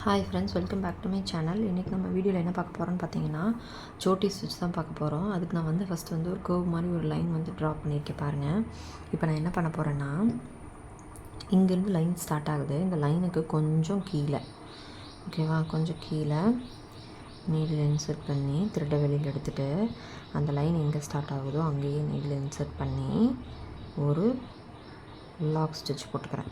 Hi friends, welcome back to my channel. இன்றைக்கி நம்ம வீடியோவில் என்ன பார்க்க போகிறோன்னு பார்த்தீங்கன்னா சோட்டி ஸ்டிச் தான் பார்க்க போகிறோம். அதுக்கு நான் ஃபஸ்ட்டு ஒரு கர்வ் மாதிரி ஒரு லைன் ட்ரா பண்ணியிருக்கேன் பாருங்கள். இப்போ நான் என்ன பண்ண போகிறேன்னா, இங்கேருந்து லைன் ஸ்டார்ட் ஆகுது. இந்த லைனுக்கு கொஞ்சம் கீழே, ஓகேவா, கொஞ்சம் கீழே நீடில் இன்சர்ட் பண்ணி த்ரெட்டை வெளியில் எடுத்துகிட்டு அந்த லைன் எங்கே ஸ்டார்ட் ஆகுதோ அங்கேயே நீடில் இன்சர்ட் பண்ணி ஒரு லாக் ஸ்டிச் போட்டுக்கிறேன்.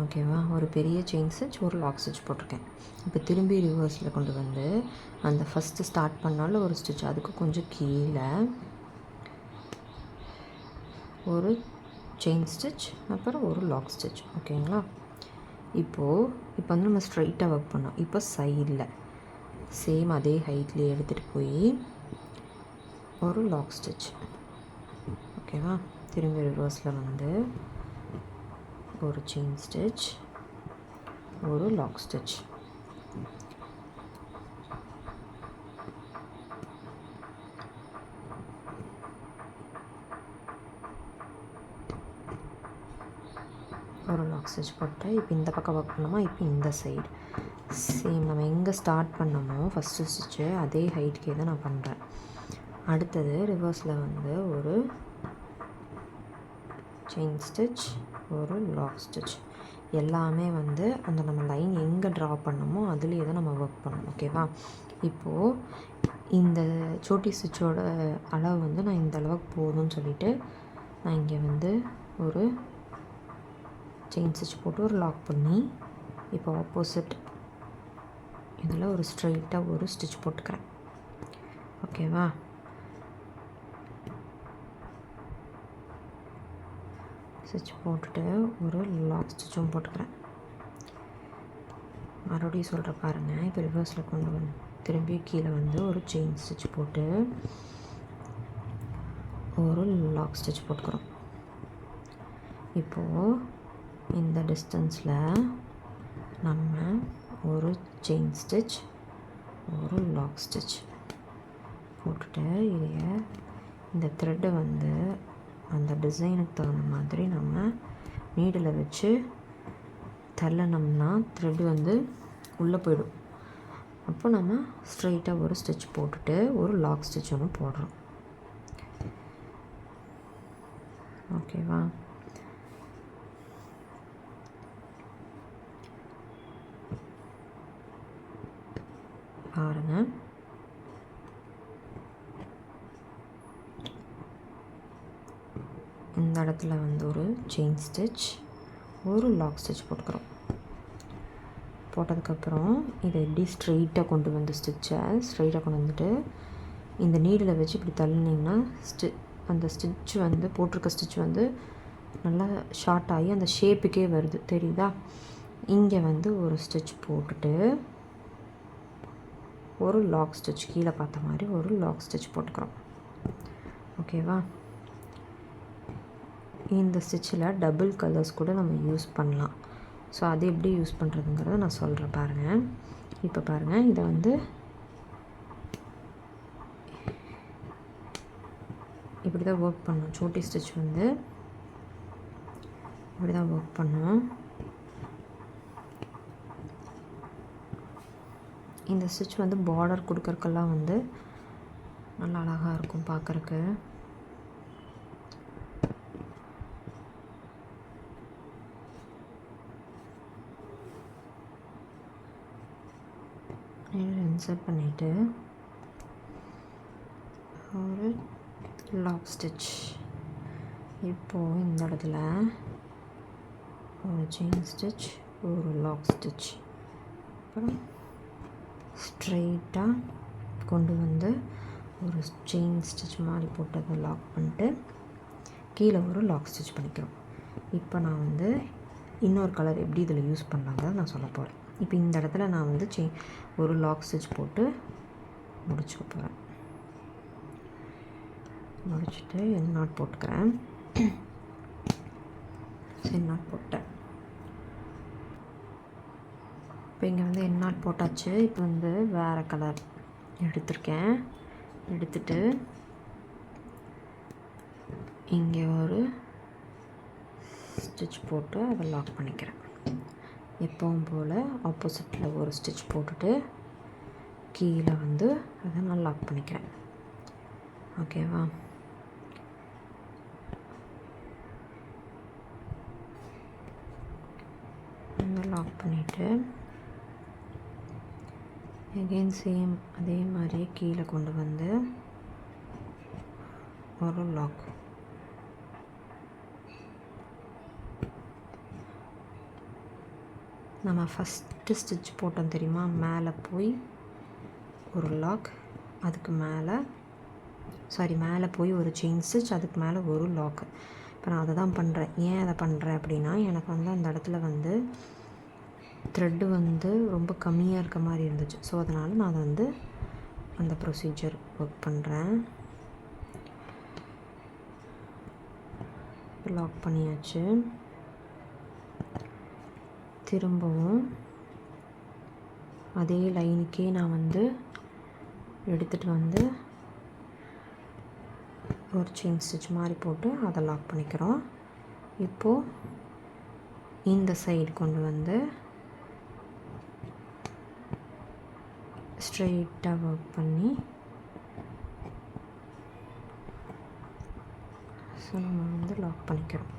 ஓகேவா, ஒரு பெரிய செயின் ஸ்டிச், ஒரு லாக் ஸ்டிச் போட்டிருக்கேன். இப்போ திரும்பி ரிவர்ஸில் கொண்டு வந்து அந்த ஃபஸ்ட்டு ஸ்டார்ட் பண்ணாலும் ஒரு ஸ்டிச், அதுக்கு கொஞ்சம் கீழே ஒரு செயின் ஸ்டிச், அப்புறம் ஒரு லாக் ஸ்டிச். ஓகேங்களா, இப்போ நம்ம ஸ்ட்ரைட்டாக ஒர்க் பண்ணோம். இப்போ சைடில் சேம் அதே ஹைட்லேயே எடுத்துகிட்டு போய் ஒரு லாக் ஸ்டிச். ஓகேவா, திரும்பி ரிவர்ஸில் வந்து ஒரு செயின் ஸ்டிச், ஒரு லாக் ஸ்டிச். ஒரு லாக் ஸ்டிச் போட்டு இப்போ இந்த பக்கம் ஒர்க் பண்ணோமா, இப்போ இந்த சைடு சேம் நம்ம எங்கே ஸ்டார்ட் பண்ணோமோ ஃபஸ்ட்டு ஸ்டிச்சு அதே ஹைட்கே தான் நான் பண்ணுறேன். அடுத்தது ரிவர்ஸில் ஒரு செயின் ஸ்டிச், ஒரு லாக் ஸ்டிச். எல்லாமே அந்த நம்ம லைன் எங்கே ட்ரா பண்ணோமோ அதுலேயே தான் நம்ம ஒர்க் பண்ணணும். ஓகேவா, இப்போது இந்த சோட்டி ஸ்டிச்சோட அளவு நான் இந்த அளவுக்கு போதும்னு சொல்லிவிட்டு நான் இங்கே ஒரு செயின் ஸ்டிச் போட்டு ஒரு லாக் பண்ணி இப்போ ஆப்போசிட் இதில் ஒரு ஸ்ட்ரைட்டாக ஒரு ஸ்டிச் போட்டுக்கிறேன். ஓகேவா, ஸ்டிச் போட்டுட்டு ஒரு லாக் ஸ்டிச்சும் போட்டுக்கிறேன். மறுபடியும் சொல்கிற பாருங்கள். இப்போ ரிவர்ஸில் கொண்டு திரும்பி கீழே ஒரு செயின் ஸ்டிச் போட்டு ஒரு லாக் ஸ்டிச் போட்டுக்கிறோம். இப்போது இந்த டிஸ்டன்ஸில் நம்ம ஒரு செயின் ஸ்டிச், ஒரு லாக் ஸ்டிச் போட்டுட்டு இந்த த்ரெட்டை அந்த டிசைனுக்கு தகுந்த மாதிரி நம்ம நீடில் வச்சு தள்ளனோம்னா த்ரெட்டு உள்ளே போயிடும். அப்போ நம்ம ஸ்ட்ரைட்டாக ஒரு ஸ்டிச் போட்டுட்டு ஒரு லாக் ஸ்டிச் ஒன்று போடுறோம். ஓகேவா, பாருங்கள். இந்த இடத்துல ஒரு செயின் ஸ்டிச், ஒரு லாக் ஸ்டிச் போட்டுக்கிறோம். போட்டதுக்கப்புறம் இதை எப்படி ஸ்ட்ரெயிட்டாக கொண்டு ஸ்டிச்சை ஸ்ட்ரெயிட்டாக கொண்டு வந்துட்டு இந்த நீடில் வச்சு இப்படி தள்ளினீங்கன்னா அந்த ஸ்டிச் போட்டிருக்க ஸ்டிச் நல்லா ஷார்ட் ஆகி அந்த ஷேப்புக்கே வருது, தெரியுதா? இங்கே ஒரு ஸ்டிச் போட்டுட்டு ஒரு லாக் ஸ்டிச், கீழே பார்த்த மாதிரி ஒரு லாக் ஸ்டிச் போட்டுக்கிறோம். ஓகேவா, இந்த ஸ்டிச்சில் டபுள் கலர்ஸ் கூட நம்ம யூஸ் பண்ணலாம். ஸோ அது எப்படி யூஸ் பண்ணுறதுங்கிறத நான் சொல்கிறேன் பாருங்கள். இப்போ பாருங்கள், இதை இப்படி தான் ஒர்க் பண்ணணும். சோட்டி ஸ்டிச் இப்படி தான் ஒர்க் பண்ணணும். இந்த ஸ்டிச் பார்டர் கொடுக்கறக்கெல்லாம் நல்லா அழகாக இருக்கும் பார்க்குறக்கு. இன்சர்ட் பண்ணிவிட்டு ஒரு லாக் ஸ்டிச். இப்போது இந்த இடத்துல ஒரு செயின் ஸ்டிச், ஒரு லாக் ஸ்டிச், அப்புறம் ஸ்ட்ரெயிட்டாக கொண்டு ஒரு செயின் ஸ்டிச் மாதிரி போட்டு அதை லாக் பண்ணிட்டு கீழே ஒரு லாக் ஸ்டிச் பண்ணிக்கிறோம். இப்போ நான் இன்னொரு கலர் எப்படி இதில் யூஸ் பண்ணலாங்கிறத நான் சொல்ல போகிறேன். இப்போ இந்த இடத்துல நான் ஒரு லாக் ஸ்டிச் போட்டு முடிச்சுக்க போகிறேன். முடிச்சுட்டு என் நாட் போட்டுக்கிறேன். என் நாட் போட்டேன். இப்போ இங்கே என் நாட் போட்டாச்சு. இப்போ வேறு கலர் எடுத்திருக்கேன். எடுத்துட்டு இங்கே ஒரு ஸ்டிச் போட்டு அதை லாக் பண்ணிக்கிறேன். எப்பவும் போல் ஆப்போசிட்டில் ஒரு ஸ்டிச் போட்டுட்டு கீழே வந்து அதை நான் லாக் பண்ணிக்கிறேன். ஓகேவா? லாக் பண்ணிவிட்டு எகெயின் சேம் அதே மாதிரியே கீழே கொண்டு வந்து ஒரு லாக். நம்ம ஃபஸ்ட்டு ஸ்டிச் போட்டோம் தெரியுமா, மேலே போய் ஒரு லாக், அதுக்கு மேலே மேலே போய் ஒரு செயின் ஸ்டிச், அதுக்கு மேலே ஒரு லாக்கு. இப்போ நான் அதை தான் பண்ணுறேன். ஏன் அதை பண்ணுறேன் அப்படின்னா, எனக்கு வந்து அந்த இடத்துல வந்து த்ரெட்டு வந்து ரொம்ப கம்மியாக இருக்க மாதிரி இருந்துச்சு. ஸோ அதனால் நான் அதை வந்து அந்த ப்ரொசீஜர் ஒர்க் பண்ணுறேன். லாக் பண்ணியாச்சு. திரும்பவும் அதே லைனுக்கே நான் வந்து எடுத்துகிட்டு வந்து ஒரு செயின் ஸ்டிச் மாதிரி போட்டு அதை லாக் பண்ணிக்கிறோம். இப்போது இந்த சைடு கொண்டு வந்து ஸ்ட்ரெயிட்டாக ஒர்க் பண்ணி ஸோ நம்ம வந்து லாக் பண்ணிக்கிறோம்.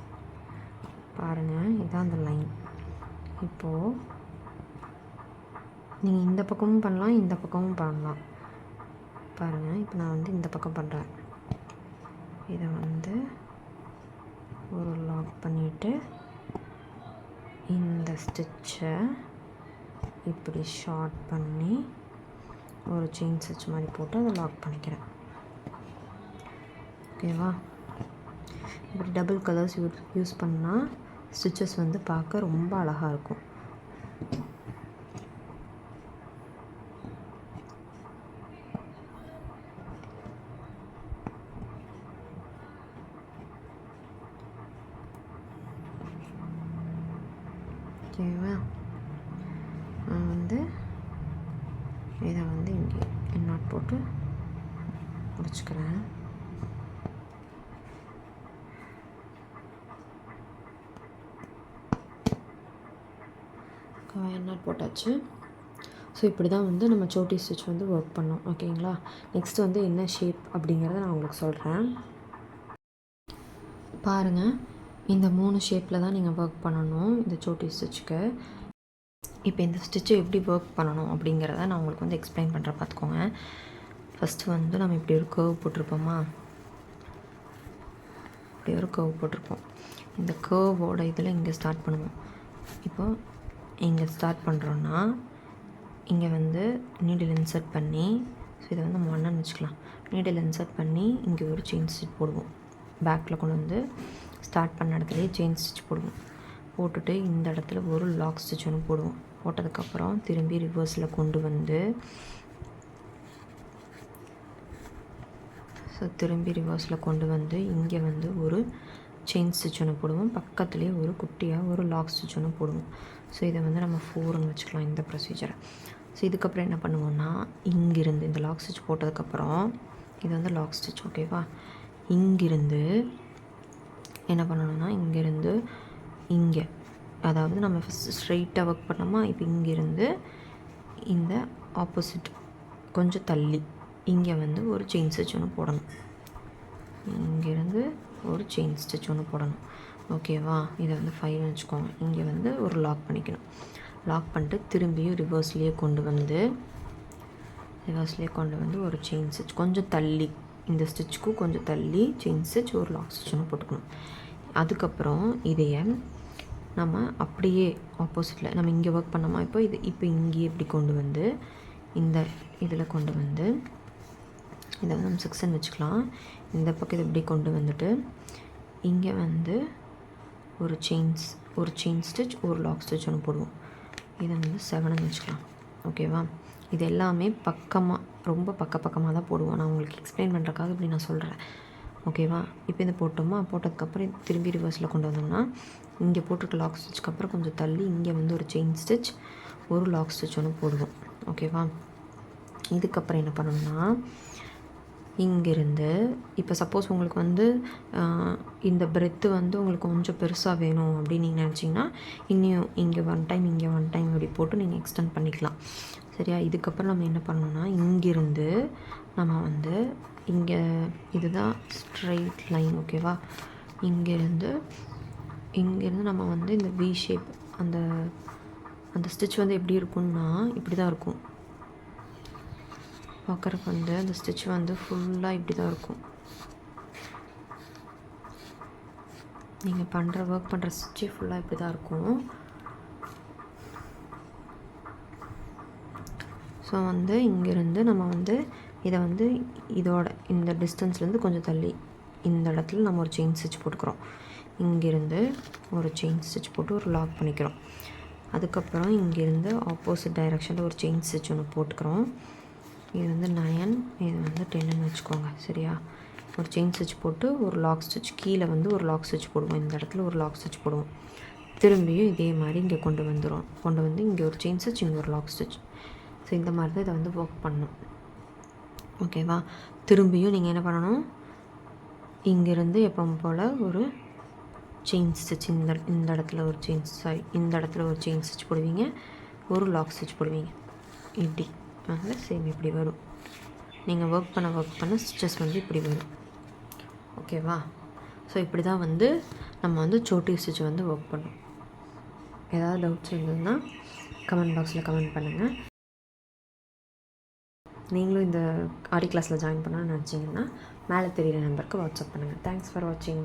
பாருங்கள், இதுதான் அந்த லைன். இப்போது நீங்கள் இந்த பக்கமும் பண்ணலாம், இந்த பக்கமும் பண்ணலாம். பாருங்கள், இப்போ நான் வந்து இந்த பக்கம் பண்ணுறேன். இதை வந்து ஒரு லாக் பண்ணிவிட்டு இந்த ஸ்டிச்சை இப்படி ஷார்ட் பண்ணி ஒரு செயின் ஸ்டிச் மாதிரி போட்டு அதை லாக் பண்ணிக்கிறேன். ஓகேவா? இப்படி டபுள் கலர்ஸ் யூஸ் பண்ணால் ஸ்டிச்சஸ் வந்து பார்க்க ரொம்ப அழகாக இருக்கும். ஓகேவா? நான் வந்து இதை வந்து இங்கே நாட் போட்டு முடிச்சுக்கிறேன். நாட் போட்டாச்சு. ஸோ இப்படி தான் வந்து நம்ம சோட்டி ஸ்டிச் வந்து ஒர்க் பண்ணோம். ஓகேங்களா? நெக்ஸ்ட் வந்து என்ன ஷேப் அப்படிங்கிறத நான் உங்களுக்கு சொல்கிறேன். பாருங்கள், இந்த 3 ஷேப்பில் தான் நீங்கள் ஒர்க் பண்ணணும் இந்த சோட்டி ஸ்டிச்சுக்கு. இப்போ இந்த ஸ்டிச்சை எப்படி ஒர்க் பண்ணணும் அப்படிங்கிறத நான் உங்களுக்கு வந்து எக்ஸ்பிளைன் பண்ணுறேன். பார்த்துக்கோங்க. ஃபஸ்ட்டு வந்து நம்ம இப்படி ஒரு கர்வ் போட்டிருப்போமா, இப்படி ஒரு கர்வ் போட்டிருப்போம். இந்த கர்வோட இதில் இங்கே ஸ்டார்ட் பண்ணுவோம். இப்போது இங்கே ஸ்டார்ட் பண்ணுறோன்னா இங்கே வந்து நீடில் இன்சர்ட் பண்ணி, ஸோ இதை வந்து நம்ம 1ன்னு வச்சுக்கலாம். நீடில் இன்சர்ட் பண்ணி இங்கே ஒரு செயின் ஸ்டிச் போடுவோம். பேக்கில் கொண்டு வந்து ஸ்டார்ட் பண்ண இடத்துலையே செயின் ஸ்டிச் போடுவோம். போட்டுட்டு இந்த இடத்துல ஒரு லாக் ஸ்டிச் ஒன்று போடுவோம். போட்டதுக்கப்புறம் திரும்பி ரிவர்ஸில் கொண்டு வந்து இங்கே வந்து ஒரு செயின் ஸ்டிச் ஒன்று போடுவோம். பக்கத்துலேயே ஒரு குட்டியாக ஒரு லாக் ஸ்டிச் ஒன்று போடுவோம். ஸோ இதை வந்து நம்ம 4ன்னு வச்சுக்கலாம் இந்த ப்ரொசீஜரை. ஸோ இதுக்கப்புறம் என்ன பண்ணுவோம்னா, இங்கிருந்து இந்த லாக் ஸ்டிச் போட்டதுக்கப்புறம் இது வந்து லாக் ஸ்டிச். ஓகேவா? இங்கிருந்து என்ன பண்ணணும்னா, இங்கேருந்து இங்கே, அதாவது நம்ம ஃபஸ்ட்டு ஸ்ட்ரெயிட்டாக ஒர்க் பண்ணோமா, இப்போ இங்கேருந்து இந்த ஆப்போசிட் கொஞ்சம் தள்ளி இங்கே வந்து ஒரு செயின் ஸ்டிச் ஒன்று போடணும். இங்கேருந்து ஒரு செயின் ஸ்டிச் ஒன்று போடணும். ஓகேவா? இதை வந்து 5ன்னு வச்சுக்கோங்க. இங்கே வந்து ஒரு லாக் பண்ணிக்கணும். லாக் பண்ணிட்டு திரும்பியும் ரிவர்ஸ்லேயே கொண்டு வந்து ஒரு செயின் ஸ்டிச் கொஞ்சம் தள்ளி, இந்த ஸ்டிச்சுக்கும் கொஞ்சம் தள்ளி செயின் ஸ்டிச் ஒரு லாக் ஸ்டிச் ஒன்று போட்டுக்கணும். அதுக்கப்புறம் இதையை நம்ம அப்படியே ஆப்போசிட்டில் நம்ம இங்கே ஒர்க் பண்ணோமா, இப்போ இங்கேயே இப்படி கொண்டு வந்து இந்த இதில் கொண்டு வந்து இதை வந்து நம்ம 6ன்னு வச்சுக்கலாம். இந்த பக்கம் இதை இப்படி கொண்டு வந்துட்டு இங்கே வந்து ஒரு செயின் ஸ்டிச் ஒரு லாக் ஸ்டிச் ஒன்று போடுவோம். இதை வந்து 7ன்னு வச்சுக்கலாம். ஓகேவா? இது எல்லாமே ரொம்ப பக்கமாக தான் போடுவோம். நான் உங்களுக்கு எக்ஸ்பிளைன் பண்ணுறதுக்காக இப்படி நான் சொல்கிறேன். ஓகேவா? இப்போ இதை போட்டதுக்கப்புறம் திரும்பி ரிவர்ஸில் கொண்டு வந்தோம்னா இங்கே போட்டிருக்க லாக் ஸ்டிச்சுக்கு அப்புறம் கொஞ்சம் தள்ளி இங்கே வந்து ஒரு செயின் ஸ்டிச் ஒரு லாக் ஸ்டிச் ஒன்று போடுவோம். ஓகேவா? இதுக்கப்புறம் என்ன பண்ணணும்னா, இங்கிருந்து இப்போ சப்போஸ் உங்களுக்கு வந்து இந்த பிரெத்து வந்து உங்களுக்கு கொஞ்சம் பெருசாக வேணும் அப்படின்னு நீங்கள் நினச்சிங்கன்னா இன்னும் இங்கே 1 டைம் இங்கே 1 டைம் இப்படி போட்டு நீங்கள் எக்ஸ்டெண்ட் பண்ணிக்கலாம். சரியா? இதுக்கப்புறம் நம்ம என்ன பண்ணணும்னா இங்கிருந்து நம்ம வந்து இங்கே இதுதான் ஸ்ட்ரெயிட் லைன். ஓகேவா? இங்கேருந்து நம்ம வந்து இந்த வி ஷேப் அந்த அந்த ஸ்டிச் வந்து எப்படி இருக்கும்னா இப்படி தான் இருக்கும். பார்க்குறக்கு வந்து அந்த ஸ்டிச் வந்து ஃபுல்லாக இப்படி தான் இருக்கும். நீங்கள் ஒர்க் பண்ணுற ஸ்டிச்சு ஃபுல்லாக இப்படி தான் இருக்கும். ஸோ வந்து இங்கேருந்து நம்ம வந்து இதை வந்து இதோட இந்த டிஸ்டன்ஸ்லேருந்து கொஞ்சம் தள்ளி இந்த இடத்துல நம்ம ஒரு செயின் ஸ்டிச் போட்டுக்கிறோம். இங்கேருந்து ஒரு செயின் ஸ்டிச் போட்டு ஒரு லாக் பண்ணிக்கிறோம். அதுக்கப்புறம் இங்கேருந்து ஆப்போசிட் டைரெக்ஷனில் ஒரு செயின் ஸ்டிச் ஒன்று போட்டுக்கிறோம். இது வந்து 9, இது வந்து 10ன்னு வச்சுக்கோங்க. சரியா? ஒரு செயின் ஸ்டிச் போட்டு ஒரு லாக் ஸ்டிச் கீழே வந்து ஒரு லாக் ஸ்டிச் போடுவோம். இந்த இடத்துல ஒரு லாக் ஸ்டிச் போடுவோம். திரும்பியும் இதே மாதிரி இங்கே கொண்டு வந்து இங்கே ஒரு செயின் ஸ்டிச், இங்கே ஒரு லாக் ஸ்டிச். ஸோ இந்த மாதிரி தான் இதை வந்து ஒர்க் பண்ணணும். ஓகேவா? திரும்பியும் நீங்கள் என்ன பண்ணணும், இங்கேருந்து எப்பவும் போல் ஒரு செயின் ஸ்டிச் இந்த இடத்துல ஒரு இந்த இடத்துல ஒரு செயின் ஸ்டிச் போடுவீங்க, ஒரு லாக் ஸ்டிச் போடுவீங்க. இப்படி வந்து சேம் இப்படி வரும். நீங்கள் ஒர்க் பண்ண ஸ்டிச்சஸ் வந்து இப்படி வரும். ஓகேவா? ஸோ இப்படி தான் வந்து நம்ம வந்து சோட்டி ஸ்டிச் வந்து ஒர்க் பண்ணோம். ஏதாவது டவுட்ஸ் இருந்ததுன்னா கமெண்ட் பாக்ஸில் கமெண்ட் பண்ணுங்கள். நீங்களும் இந்த ஆரி கிளாஸில் ஜாயின் பண்ணணும்னு நினச்சிங்கன்னா மேலே தெரியிற நம்பருக்கு வாட்ஸ்அப் பண்ணுங்கள். தேங்க்ஸ் ஃபார் வாட்சிங்.